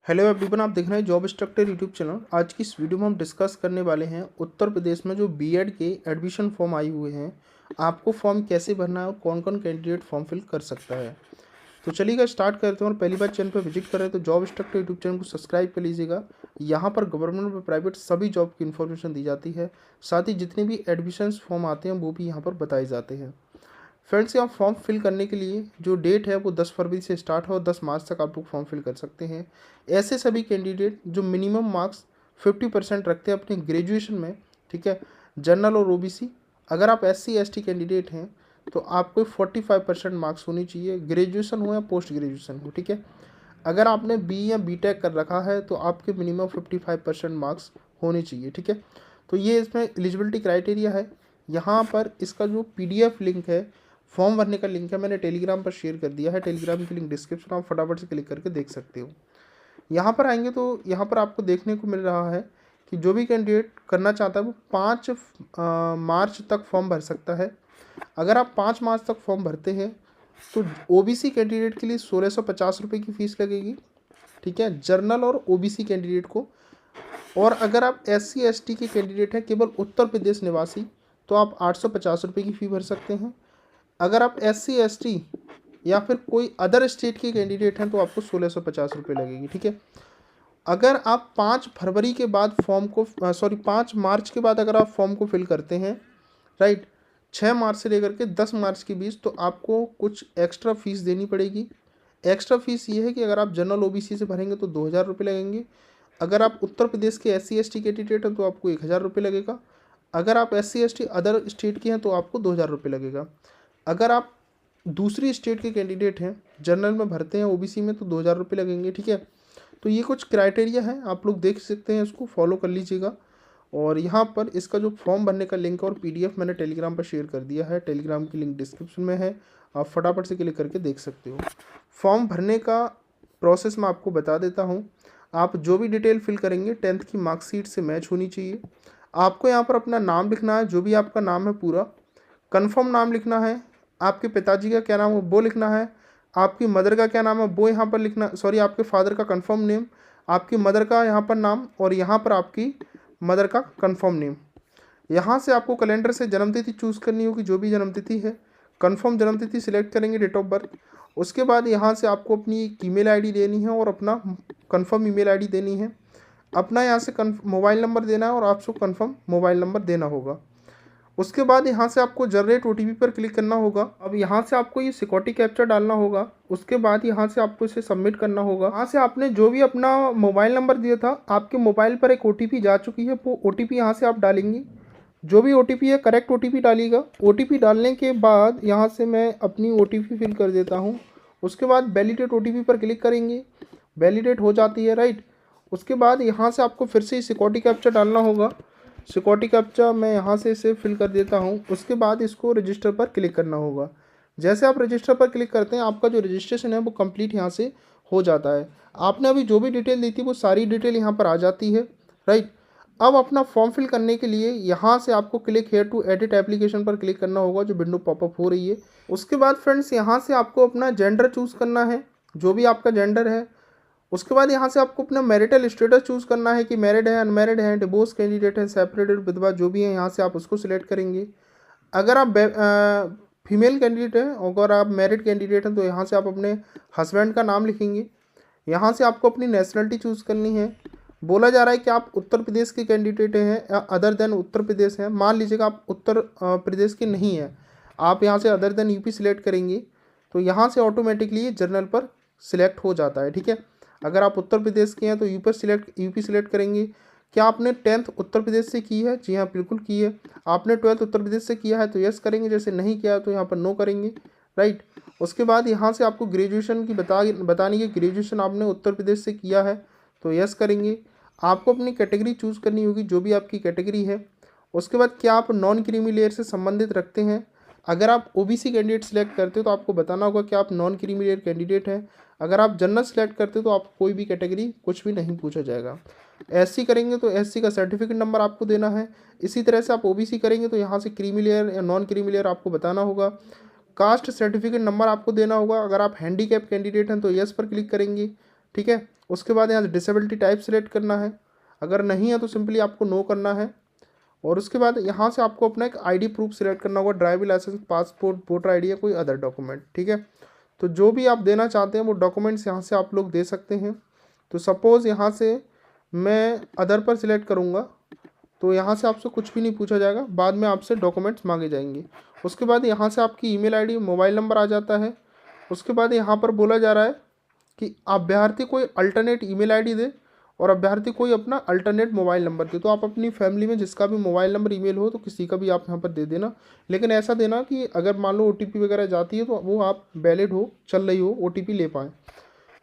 Hello everyone, आप देख रहे हैं जॉब इंस्ट्रक्टर यूट्यूब चैनल। आज की इस वीडियो में हम डिस्कस करने वाले हैं उत्तर प्रदेश में जो बीएड के एडमिशन फॉर्म आए हुए हैं, आपको फॉर्म कैसे भरना है और कौन कौन कैंडिडेट फॉर्म फिल कर सकता है। तो चलिएगा स्टार्ट करते हैं। और पहली बार चैनल पर विजिट कर रहे हैं तो जॉब इंस्ट्रक्टर यूट्यूब चैनल को सब्सक्राइब कर लीजिएगा। यहाँ पर गवर्नमेंट और प्राइवेट सभी जॉब की इन्फॉर्मेशन दी जाती है, साथ ही जितने भी एडमिशन फॉर्म आते हैं वो भी यहाँ पर बताए जाते हैं। फ्रेंड्स, यहाँ फॉर्म फिल करने के लिए जो डेट है वो 10 फरवरी से स्टार्ट है और 10 मार्च तक आप लोग फॉर्म फिल कर सकते हैं। ऐसे सभी कैंडिडेट जो मिनिमम मार्क्स 50% रखते हैं अपने ग्रेजुएशन में, ठीक है, जनरल और ओबीसी। अगर आप एससी एसटी कैंडिडेट हैं तो आपको 45% मार्क्स होनी चाहिए, ग्रेजुएशन हो या पोस्ट ग्रेजुएशन हो, ठीक है। अगर आपने बी या बी टेक कर रखा है तो आपके मिनिमम 55% मार्क्स होने चाहिए, ठीक है। तो ये इसमें एलिजिबिलिटी क्राइटेरिया है। यहाँ पर इसका जो पीडीएफ लिंक है, फॉर्म भरने का लिंक है, मैंने टेलीग्राम पर शेयर कर दिया है। टेलीग्राम की लिंक डिस्क्रिप्शन, आप फटाफट से क्लिक करके देख सकते हो। यहाँ पर आएंगे तो यहाँ पर आपको देखने को मिल रहा है कि जो भी कैंडिडेट करना चाहता है वो 5 मार्च तक फॉर्म भर सकता है। अगर आप 5 मार्च तक फॉर्म भरते हैं तो ओबीसी कैंडिडेट के लिए 1650 रुपये की फ़ीस लगेगी, ठीक है, जर्नल और ओबीसी कैंडिडेट को। और अगर आप एससी एसटी के कैंडिडेट हैं केवल उत्तर प्रदेश निवासी तो आप 850 रुपये की फ़ी भर सकते हैं। अगर आप एससी एसटी या फिर कोई अदर स्टेट के कैंडिडेट हैं तो आपको 1650 रुपये लगेगी, ठीक है। अगर आप 5 फरवरी के बाद फॉर्म को 5 मार्च के बाद अगर आप फॉर्म को फिल करते हैं, राइट, 6 मार्च से लेकर के 10 मार्च के बीच, तो आपको कुछ एक्स्ट्रा फीस देनी पड़ेगी। एक्स्ट्रा फीस ये है कि अगर आप जनरल ओबीसी से भरेंगे तो 2000 रुपये लगेंगे। अगर आप उत्तर प्रदेश के एससी एसटी कैंडिडेट हैं तो आपको 1000 रुपये लगेगा। अगर आप एससी एसटी अदर स्टेट के हैं तो आपको 2000 रुपये लगेगा। अगर आप दूसरी स्टेट के कैंडिडेट हैं, जनरल में भरते हैं ओबीसी में, तो 2000 रुपये लगेंगे, ठीक है। तो ये कुछ क्राइटेरिया है, आप लोग देख सकते हैं, इसको फॉलो कर लीजिएगा। और यहाँ पर इसका जो फॉर्म भरने का लिंक और पीडीएफ मैंने टेलीग्राम पर शेयर कर दिया है। टेलीग्राम की लिंक डिस्क्रिप्शन में है, आप फटाफट से क्लिक करके देख सकते हो। फॉर्म भरने का प्रोसेस मैं आपको बता देता हूँ। आप जो भी डिटेल फिल करेंगे 10th की मार्कशीट से मैच होनी चाहिए। आपको यहाँ पर अपना नाम लिखना है, जो भी आपका नाम है पूरा, कन्फर्म नाम लिखना है, आपके पिताजी का क्या नाम है वो लिखना है, आपकी मदर का क्या नाम है वो यहाँ पर लिखना, आपके फादर का कंफर्म नेम, आपकी मदर का यहाँ पर नाम, और यहाँ पर आपकी मदर का कंफर्म नेम। यहाँ से आपको कैलेंडर से जन्मतिथि चूज़ करनी होगी, जो भी जन्मतिथि है, कंफर्म जन्मतिथि सिलेक्ट करेंगे, डेट ऑफ बर्थ। उसके बाद यहाँ से आपको अपनी ईमेल आईडी देनी है और अपना कंफर्म ईमेल आईडी देनी है। अपना यहाँ से मोबाइल नंबर देना है और आपको कंफर्म मोबाइल नंबर देना होगा। उसके बाद यहाँ से आपको जनरेट ओटीपी पर क्लिक करना होगा। अब यहाँ से आपको ये सिक्योरिटी कैप्चर डालना होगा। उसके बाद यहाँ से आपको इसे सबमिट करना होगा। यहाँ से आपने जो भी अपना मोबाइल नंबर दिया था, आपके मोबाइल पर एक ओटीपी जा चुकी है, वो ओटीपी यहाँ से आप डालेंगे। जो भी ओटीपी है करेक्ट ओटीपी डालिएगा। ओटीपी डालने के बाद यहाँ से मैं अपनी ओटीपी फिल कर देता हूँ। उसके बाद वैलिडेट ओटीपी पर क्लिक करेंगे, वैलिडेट हो जाती है, राइट। उसके बाद यहाँ से आपको फिर से सिक्योरिटी कैप्चर डालना होगा। सिक्योरिटी कैप्चा मैं यहाँ से इसे फिल कर देता हूँ। उसके बाद इसको रजिस्टर पर क्लिक करना होगा। जैसे आप रजिस्टर पर क्लिक करते हैं, आपका जो रजिस्ट्रेशन है वो कंप्लीट यहाँ से हो जाता है। आपने अभी जो भी डिटेल दी थी वो सारी डिटेल यहाँ पर आ जाती है, राइट। अब अपना फॉर्म फिल करने के लिए यहाँ से आपको click here to edit application पर क्लिक करना होगा, जो विंडो पॉपअप हो रही है। उसके बाद फ्रेंड्स यहाँ से आपको अपना जेंडर चूज़ करना है, जो भी आपका जेंडर है। उसके बाद यहाँ से आपको अपना मैरिटल स्टेटस चूज़ करना है कि मैरिड है, अनमैरिड है, डिवोर्स कैंडिडेट है, सेपरेटेड, विधवा, जो भी है यहाँ से आप उसको सिलेक्ट करेंगे। अगर आप फीमेल कैंडिडेट हैं, अगर आप मैरिड कैंडिडेट हैं तो यहाँ से आप अपने हस्बैंड का नाम लिखेंगे। यहाँ से आपको अपनी नेशनलिटी चूज़ करनी है। बोला जा रहा है कि आप उत्तर प्रदेश के कैंडिडेट हैं या अदर देन उत्तर प्रदेश हैं। मान लीजिएगा आप उत्तर प्रदेश के नहीं हैं, आप यहाँ से अदर देन यूपी सिलेक्ट करेंगे तो यहाँ से ऑटोमेटिकली जनरल पर सिलेक्ट हो जाता है, ठीक है। अगर आप उत्तर प्रदेश के हैं तो यूपी सिलेक्ट करेंगे। क्या आपने 10th उत्तर प्रदेश से की है? जी हाँ, बिल्कुल की है। आपने 12th उत्तर प्रदेश से किया है तो यस करेंगे, जैसे नहीं किया तो यहाँ पर नो करेंगे, राइट। उसके बाद यहाँ से आपको ग्रेजुएशन की बतानी है, ग्रेजुएशन आपने उत्तर प्रदेश से किया है तो यस करेंगे। आपको अपनी कैटेगरी चूज़ करनी होगी, जो भी आपकी कैटेगरी है। उसके बाद क्या आप नॉन क्रीमी लेयर से संबंधित रखते हैं? अगर आप ओबीसी कैंडिडेट सेलेक्ट करते हो तो आपको बताना होगा कि आप नॉन क्रीमी लेयर कैंडिडेट हैं। अगर आप जनरल सेलेक्ट करते हो तो आप कोई भी कैटेगरी कुछ भी नहीं पूछा जाएगा। एससी करेंगे तो एससी का सर्टिफिकेट नंबर आपको देना है। इसी तरह से आप ओबीसी करेंगे तो यहाँ से क्रीमी लेयर या नॉन क्रीमी लेयर आपको बताना होगा। कास्ट सर्टिफिकेट नंबर आपको देना होगा। अगर आप हैंडीकैप कैंडिडेट हैं तो यस पर क्लिक करेंगे, ठीक है। उसके बाद यहाँ से डिसेबिलिटी टाइप सेलेक्ट करना है, अगर नहीं है तो सिंपली आपको नो करना है। और उसके बाद यहाँ से आपको अपना एक आईडी प्रूफ सिलेक्ट करना होगा, driving licence, passport, voter ID या कोई अदर डॉक्यूमेंट, ठीक है। तो जो भी आप देना चाहते हैं वो डॉक्यूमेंट्स यहाँ से आप लोग दे सकते हैं। तो सपोज़ यहाँ से मैं अदर पर सिलेक्ट करूँगा तो यहाँ से आपसे कुछ भी नहीं पूछा जाएगा, बाद में आपसे डॉक्यूमेंट्स मांगे जाएंगे। उसके बाद यहाँ से आपकी ईमेल आईडी, मोबाइल नंबर आ जाता है। उसके बाद यहाँ पर बोला जा रहा है कि अभ्यर्थी कोई अल्टरनेट ईमेल आईडी दे और अभ्यर्थी कोई अपना अल्टरनेट मोबाइल नंबर दे। तो आप अपनी फैमिली में जिसका भी मोबाइल नंबर ईमेल हो तो किसी का भी आप यहाँ पर दे देना, लेकिन ऐसा देना कि अगर मान लो OTP वगैरह जाती है तो वो आप वैलिड हो, चल रही हो, OTP ले पाएँ।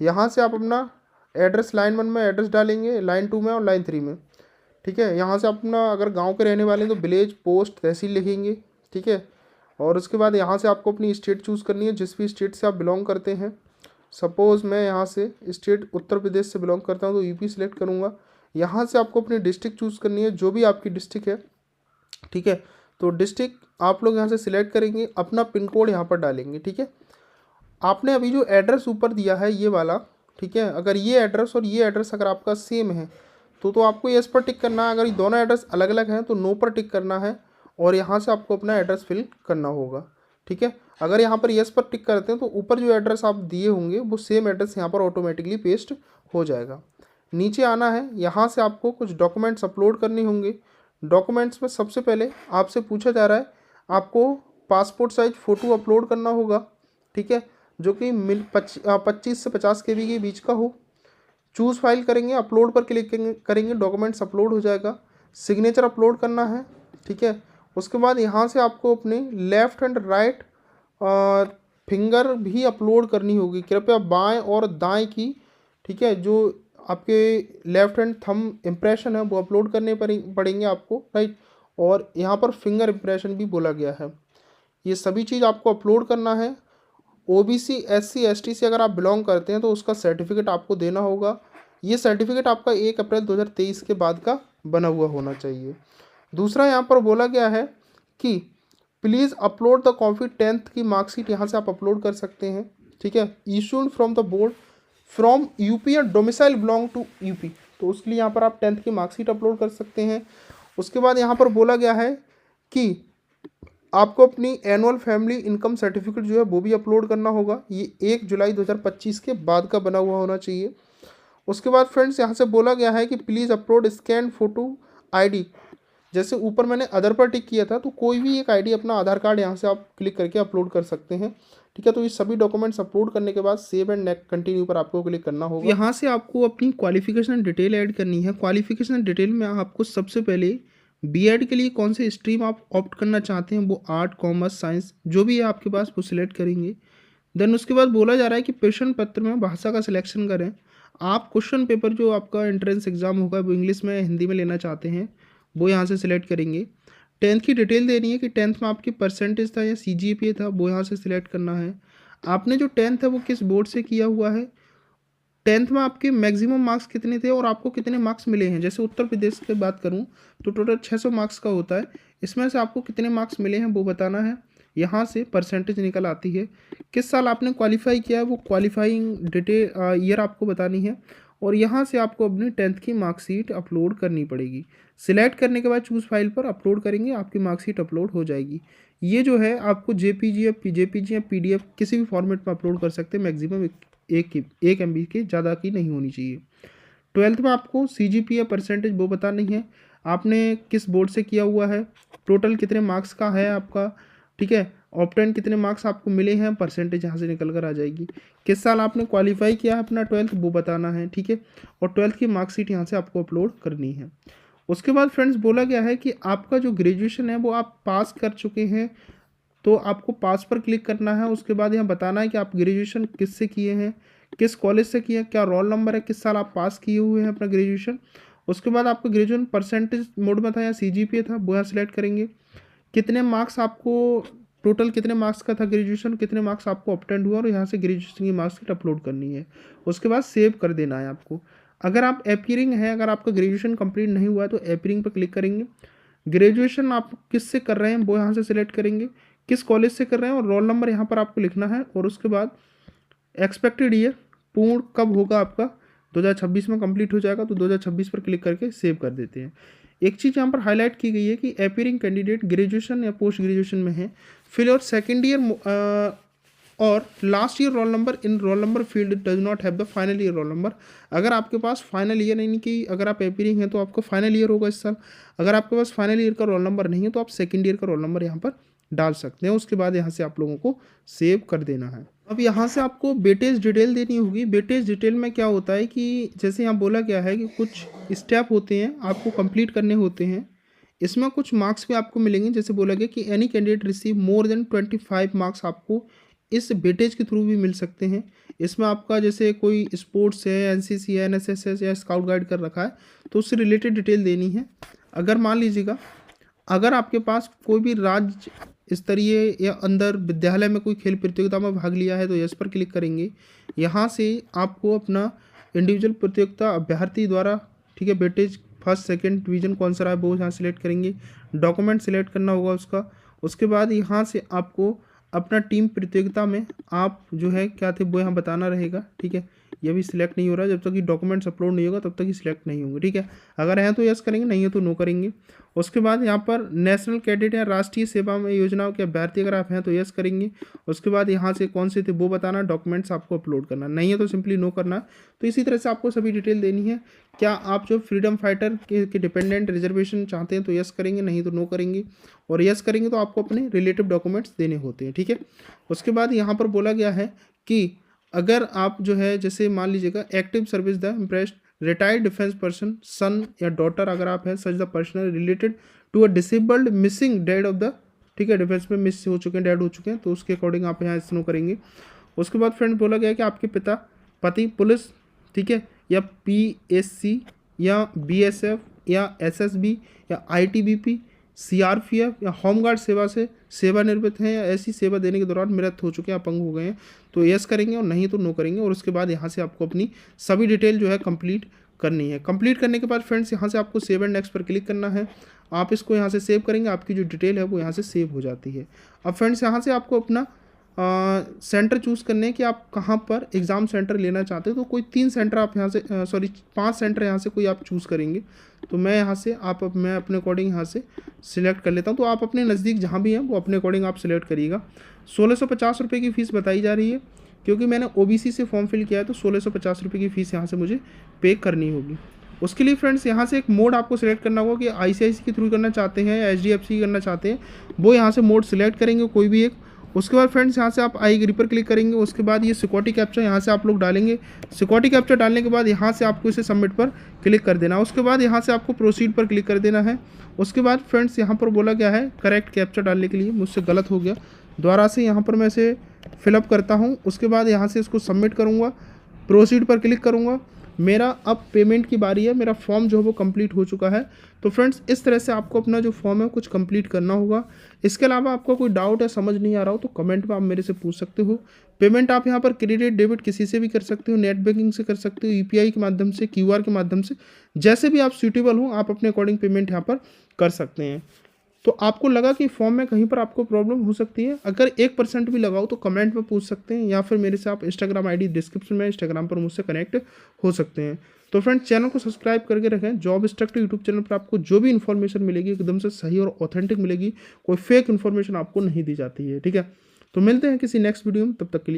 यहाँ से आप अपना एड्रेस लाइन 1 में एड्रेस डालेंगे, लाइन 2 में और लाइन 3 में, ठीक है। यहाँ से अपना अगर गांव के रहने वाले हैं तो विलेज, पोस्ट, तहसील लिखेंगे, ठीक है। और उसके बाद यहाँ से आपको अपनी स्टेट चूज़ करनी है, जिस भी स्टेट से आप बिलोंग करते हैं। सपोज़ मैं यहाँ से स्टेट उत्तर प्रदेश से बिलोंग करता हूँ तो यूपी सिलेक्ट करूँगा। यहाँ से आपको अपनी डिस्ट्रिक्ट चूज़ करनी है, जो भी आपकी डिस्ट्रिक्ट है, ठीक है। तो डिस्ट्रिक्ट आप लोग यहाँ से सिलेक्ट करेंगे, अपना पिन कोड यहाँ पर डालेंगे, ठीक है। आपने अभी जो एड्रेस ऊपर दिया है ये वाला, ठीक है, अगर ये एड्रेस और ये एड्रेस अगर आपका सेम है तो आपको यस पर टिक करना है। अगर ये दोनों एड्रेस अलग अलग हैं तो नो पर टिक करना है और यहाँ से आपको अपना एड्रेस फिल करना होगा, ठीक है। अगर यहाँ पर यस पर टिक करते हैं तो ऊपर जो एड्रेस आप दिए होंगे वो सेम एड्रेस यहाँ पर ऑटोमेटिकली पेस्ट हो जाएगा। नीचे आना है, यहाँ से आपको कुछ डॉक्यूमेंट्स अपलोड करने होंगे। डॉक्यूमेंट्स में सबसे पहले आपसे पूछा जा रहा है आपको पासपोर्ट साइज फ़ोटो अपलोड करना होगा, ठीक है, जो कि 25 से 50 KB के बीच का हो। चूज़ फाइल करेंगे, अपलोड पर क्लिक करेंगे, डॉक्यूमेंट्स अपलोड हो जाएगा। सिग्नेचर अपलोड करना है, ठीक है। उसके बाद यहाँ से आपको अपने लेफ़्ट एंड राइट फिंगर भी अपलोड करनी होगी। कृपया बाएं और दाएं की, ठीक है, जो आपके लेफ़्ट हैंड थंब इम्प्रेशन है वो अपलोड करने पड़ेंगे आपको, राइट। और यहाँ पर फिंगर इम्प्रेशन भी बोला गया है, ये सभी चीज़ आपको अपलोड करना है। OBC SC ST से अगर आप बिलोंग करते हैं तो उसका सर्टिफिकेट आपको देना होगा। ये सर्टिफिकेट आपका 1 अप्रैल 2023 के बाद का बना हुआ होना चाहिए। दूसरा यहाँ पर बोला गया है कि please upload the copy 10th की मार्कशीट, यहाँ से आप अपलोड कर सकते हैं, ठीक है। Issued from the board from UP या डोमिसाइल बिलोंग टू यूपी, तो उसके लिए यहाँ पर आप 10th की मार्कशीट अपलोड कर सकते हैं। उसके बाद यहाँ पर बोला गया है कि आपको अपनी एनुअल फैमिली इनकम सर्टिफिकेट जो है वो भी अपलोड करना होगा। ये 1 जुलाई 2025 के बाद का बना हुआ होना चाहिए। उसके बाद फ्रेंड्स यहाँ से बोला गया है कि please upload scan photo ID. जैसे ऊपर मैंने अदर पर टिक किया था तो कोई भी एक आईडी अपना आधार कार्ड यहाँ से आप क्लिक करके अपलोड कर सकते हैं, ठीक है। तो ये सभी डॉक्यूमेंट्स अपलोड करने के बाद सेव एंड नेक्स्ट कंटिन्यू पर आपको क्लिक करना होगा। यहाँ से आपको अपनी क्वालिफिकेशन डिटेल ऐड करनी है। क्वालिफिकेशन डिटेल में आपको सबसे पहले B.Ed के लिए कौन से स्ट्रीम आप ऑप्ट करना चाहते हैं, वो आर्ट, कॉमर्स, साइंस जो भी है आपके पास वो सिलेक्ट करेंगे। देन उसके बाद बोला जा रहा है कि प्रश्न पत्र में भाषा का सिलेक्शन करें। आप क्वेश्चन पेपर जो आपका एंट्रेंस एग्जाम होगा वो इंग्लिश में, हिंदी में लेना चाहते हैं वो यहाँ से सिलेक्ट करेंगे। 10th की डिटेल देनी है कि 10th में आपकी परसेंटेज था या CGPA था, वो यहाँ से सिलेक्ट करना है। आपने जो 10th है वो किस बोर्ड से किया हुआ है, 10th में आपके मैक्सिमम मार्क्स कितने थे और आपको कितने मार्क्स मिले हैं। जैसे उत्तर प्रदेश की बात करूं तो टोटल 600 मार्क्स का होता है, इसमें से आपको कितने मार्क्स मिले हैं वो बताना है। यहाँ से परसेंटेज निकल आती है। किस साल आपने क्वालिफाई किया है वो क्वालिफाइंग डिटेल ईयर आपको बतानी है। और यहाँ से आपको अपनी 10th की मार्कशीट अपलोड करनी पड़ेगी। सिलेक्ट करने के बाद चूज़ फाइल पर अपलोड करेंगे, आपकी मार्कशीट अपलोड हो जाएगी। ये जो है आपको JPG या PDF किसी भी फॉर्मेट में अपलोड कर सकते हैं। मैक्सिमम 1 MB की ज़्यादा की नहीं होनी चाहिए। 12th में आपको CGPA परसेंटेज वो बतानी है, आपने किस बोर्ड से किया हुआ है, टोटल कितने मार्क्स का है आपका, ठीक है। ऑप्टेन कितने मार्क्स आपको मिले हैं, परसेंटेज यहाँ से निकल कर आ जाएगी। किस साल आपने क्वालिफाई किया है अपना 12th वो बताना है, ठीक है। और 12th की मार्कशीट यहाँ से आपको अपलोड करनी है। उसके बाद फ्रेंड्स बोला गया है कि आपका जो ग्रेजुएशन है वो आप पास कर चुके हैं तो आपको पास पर क्लिक करना है। उसके बाद यहाँ बताना है कि आप ग्रेजुएशन किससे किए हैं, किस कॉलेज से किए हैं, क्या रोल नंबर है, किस साल आप पास किए हुए हैं अपना ग्रेजुएशन। उसके बाद आपका ग्रेजुएशन परसेंटेज मोड में था या CGPA था वो यहाँ सेलेक्ट करेंगे। कितने मार्क्स आपको, टोटल कितने मार्क्स का था ग्रेजुएशन, कितने मार्क्स आपको ऑब्टेंड हुआ और यहाँ से ग्रेजुएशन की मार्कशीट अपलोड करनी है। उसके बाद सेव कर देना है आपको। अगर आप अपीयरिंग है, अगर आपका ग्रेजुएशन कंप्लीट नहीं हुआ है तो अपीयरिंग पर क्लिक करेंगे। ग्रेजुएशन आप किससे कर रहे हैं वो यहाँ से सिलेक्ट करेंगे, किस कॉलेज से कर रहे हैं और रोल नंबर यहाँ पर आपको लिखना है। और उसके बाद एक्सपेक्टेड ईयर पूर्ण कब होगा आपका 2026 में कंप्लीट हो जाएगा, तो 2026 पर क्लिक करके सेव कर देते हैं। एक चीज़ यहाँ पर हाईलाइट की गई है कि अपीयरिंग कैंडिडेट ग्रेजुएशन या पोस्ट ग्रेजुएशन में है, फिल और सेकेंड ईयर और last year roll number in roll number field does not have the final year roll number. अगर आपके पास फाइनल ईयर यानी कि अगर आप अपीयरिंग हैं तो आपको फाइनल ईयर होगा इस साल। अगर आपके पास फाइनल ईयर का रोल नंबर नहीं है तो आप सेकेंड ईयर का रोल नंबर यहाँ पर डाल सकते हैं। उसके बाद यहाँ से आप लोगों को सेव कर देना है। अब यहाँ से आपको वेटेज डिटेल देनी होगी। वेटेज डिटेल में क्या होता है कि जैसे यहाँ बोला गया है कि कुछ स्टेप होते हैं आपको कंप्लीट करने होते हैं, इसमें कुछ मार्क्स भी आपको मिलेंगे। जैसे बोला गया कि any candidate receive more than 25 marks आपको इस वेटेज के थ्रू भी मिल सकते हैं। इसमें आपका जैसे कोई स्पोर्ट्स है, एनसीसी है, एनएसएस है या स्काउट गाइड कर रखा है तो उससे रिलेटेड डिटेल देनी है। अगर मान लीजिएगा अगर आपके पास कोई भी राज्य स्तरीय या अंदर विद्यालय में कोई खेल प्रतियोगिता में भाग लिया है तो यस पर क्लिक करेंगे। यहाँ से आपको अपना इंडिविजुअल प्रतियोगिता अभ्यर्थी द्वारा, ठीक है, वेटेज फर्स्ट सेकंड डिवीजन कौन सा रहा है वो यहाँ सिलेक्ट करेंगे। डॉक्यूमेंट सिलेक्ट करना होगा उसका। उसके बाद यहाँ से आपको अपना टीम प्रतियोगिता में आप जो है क्या थे वो यहाँ बताना रहेगा, ठीक है। ये भी सिलेक्ट नहीं हो रहा है, जब तक कि डॉक्यूमेंट्स अपलोड नहीं होगा तब तक ही सिलेक्ट नहीं होंगे, ठीक है। अगर हैं तो यस करेंगे, नहीं है तो नो करेंगे। उसके बाद यहाँ पर नेशनल कैडेट या राष्ट्रीय सेवा में योजनाओं के अभ्यर्थी अगर आप हैं तो यस करेंगे। उसके बाद यहाँ से कौन से थे वो बताना, डॉक्यूमेंट्स आपको अपलोड करना, नहीं है तो सिंपली नो करना। तो इसी तरह से आपको सभी डिटेल देनी है। क्या आप जो फ्रीडम फाइटर के डिपेंडेंट रिजर्वेशन चाहते हैं तो यस करेंगे, नहीं तो नो करेंगे। और यस करेंगे तो आपको अपने रिलेटिव डॉक्यूमेंट्स देने होते हैं, ठीक है। उसके बाद यहाँ पर बोला गया है कि अगर आप जो है जैसे मान लीजिएगा active service the impressed retired defence person son या डॉटर अगर आप हैं such the person related to a disabled missing dead of the, ठीक है, डिफेंस में मिस हो चुके हैं, डेड हो चुके हैं, तो उसके अकॉर्डिंग आप यहाँ स्नो करेंगे। उसके बाद फ्रेंड बोला गया कि आपके पति पुलिस, ठीक है, या पीएससी या बीएसएफ या एसएसबी या आईटीबीपी सीआरपीएफ या होमगार्ड सेवा से सेवानिवृत्त हैं या ऐसी सेवा देने के दौरान मृत हो चुके हैं, अपंग हो गए हैं तो यस करेंगे और नहीं तो नो करेंगे। और उसके बाद यहाँ से आपको अपनी सभी डिटेल जो है कंप्लीट करनी है। कंप्लीट करने के बाद फ्रेंड्स यहाँ से आपको सेव एंड नेक्स्ट पर क्लिक करना है। आप इसको यहाँ से सेव करेंगे, आपकी जो डिटेल है वो यहाँ से सेव हो जाती है। अब फ्रेंड्स यहाँ से आपको अपना सेंटर चूज़ करने हैं कि आप कहाँ पर एग्ज़ाम सेंटर लेना चाहते हो। तो कोई 3 सेंटर आप यहाँ से 5 सेंटर यहाँ से कोई आप चूज़ करेंगे। तो मैं यहाँ से मैं अपने अकॉर्डिंग यहाँ से सिलेक्ट कर लेता हूँ। तो आप अपने नज़दीक जहाँ भी हैं वो अपने अकॉर्डिंग आप सिलेक्ट करिएगा। 1650 रुपये की फ़ीस बताई जा रही है क्योंकि मैंने OBC से फॉर्म फिल किया है तो 1650 रुपये की फ़ीस यहाँ से मुझे पे करनी होगी। उसके लिए फ्रेंड्स यहाँ से एक मोड आपको सिलेक्ट करना होगा कि ICICI के थ्रू करना चाहते हैं या HDFC करना चाहते हैं, वो यहाँ से मोड सिलेक्ट करेंगे कोई भी एक। उसके बाद फ्रेंड्स यहाँ से आप आई एग्री पर क्लिक करेंगे। उसके बाद ये सिक्योरिटी कैप्चा यहाँ से आप लोग डालेंगे। सिक्योरिटी कैप्चा डालने के बाद यहाँ से आपको इसे सबमिट पर क्लिक कर देना। उसके बाद यहाँ से आपको प्रोसीड पर क्लिक कर देना है। उसके बाद फ्रेंड्स यहाँ पर बोला गया है करेक्ट कैप्चा डालने के लिए, मुझसे गलत हो गया, दोबारा से यहाँ पर मैं इसे फिलअप करता हूँ। उसके बाद यहाँ से इसको सबमिट करूँगा, प्रोसीड पर क्लिक करूँगा। मेरा अब पेमेंट की बारी है, मेरा फॉर्म जो है वो कंप्लीट हो चुका है। तो फ्रेंड्स इस तरह से आपको अपना जो फॉर्म है कुछ कंप्लीट करना होगा। इसके अलावा आपको कोई डाउट है, समझ नहीं आ रहा हो तो कमेंट में आप मेरे से पूछ सकते हो। पेमेंट आप यहाँ पर क्रेडिट डेबिट किसी से भी कर सकते हो, नेट बैंकिंग से कर सकते हो, UPI के माध्यम से, QR के माध्यम से, जैसे भी आप सूटेबल हो आप अपने अकॉर्डिंग पेमेंट यहाँ पर कर सकते हैं। तो आपको लगा कि फॉर्म में कहीं पर आपको प्रॉब्लम हो सकती है, अगर 1% भी लगाओ तो कमेंट में पूछ सकते हैं या फिर मेरे से आप इंस्टाग्राम ID डिस्क्रिप्शन में इंस्टाग्राम पर मुझसे कनेक्ट हो सकते हैं। तो फ्रेंड्स चैनल को सब्सक्राइब करके रखें। जॉब इंस्ट्रक्टर यूट्यूब चैनल पर आपको जो भी इन्फॉर्मेशन मिलेगी एकदम से सही और ऑथेंटिक मिलेगी, कोई फेक इन्फॉर्मेशन आपको नहीं दी जाती है, ठीक है। तो मिलते हैं किसी नेक्स्ट वीडियो में, तब तक के लिए।